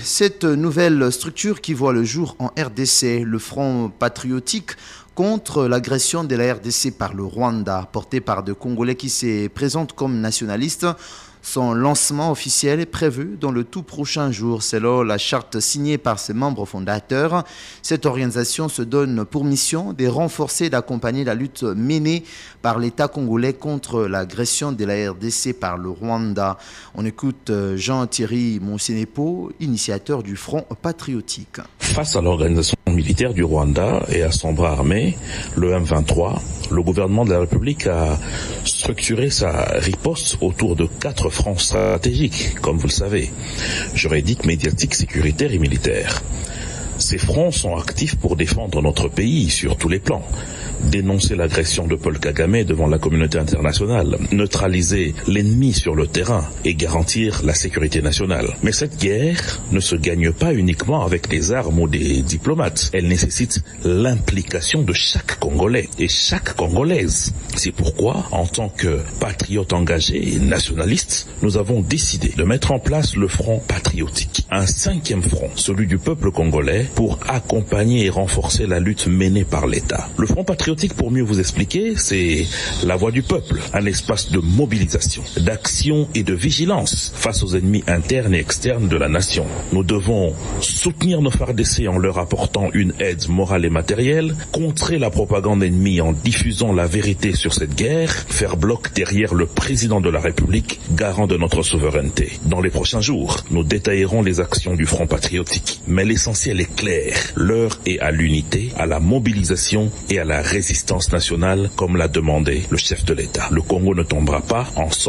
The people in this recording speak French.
Cette nouvelle structure qui voit le jour en RDC, le Front patriotique contre l'agression de la RDC par le Rwanda, porté par des Congolais qui se présentent comme nationalistes. Son lancement officiel est prévu dans le tout prochain jour, selon la charte signée par ses membres fondateurs. Cette organisation se donne pour mission de renforcer et d'accompagner la lutte menée par l'État congolais contre l'agression de la RDC par le Rwanda. On écoute Jean-Thierry Monsenepo, initiateur du Front patriotique. Face à l'organisation militaire du Rwanda et à son bras armé, le M23, le gouvernement de la République a structuré sa riposte autour de 4 fronts stratégiques, comme vous le savez, juridique, médiatique, sécuritaire et militaire. Ces fronts sont actifs pour défendre notre pays sur tous les plans. Dénoncer l'agression de Paul Kagame devant la communauté internationale, neutraliser l'ennemi sur le terrain et garantir la sécurité nationale. Mais cette guerre ne se gagne pas uniquement avec des armes ou des diplomates. Elle nécessite l'implication de chaque Congolais et chaque Congolaise. C'est pourquoi, en tant que patriotes engagés et nationalistes, nous avons décidé de mettre en place le Front patriotique, un 5e front, celui du peuple congolais, pour accompagner et renforcer la lutte menée par l'État. Le Front patriotique, pour mieux vous expliquer, c'est la voix du peuple, un espace de mobilisation, d'action et de vigilance face aux ennemis internes et externes de la nation. Nous devons soutenir nos FARDC en leur apportant une aide morale et matérielle, contrer la propagande ennemie en diffusant la vérité sur cette guerre, faire bloc derrière le président de la République, garant de notre souveraineté. Dans les prochains jours, nous détaillerons les actions du Front patriotique. Mais l'essentiel est clair, l'heure est à l'unité, à la mobilisation et à la résistance nationale, comme l'a demandé le chef de l'État. Le Congo ne tombera pas, ensemble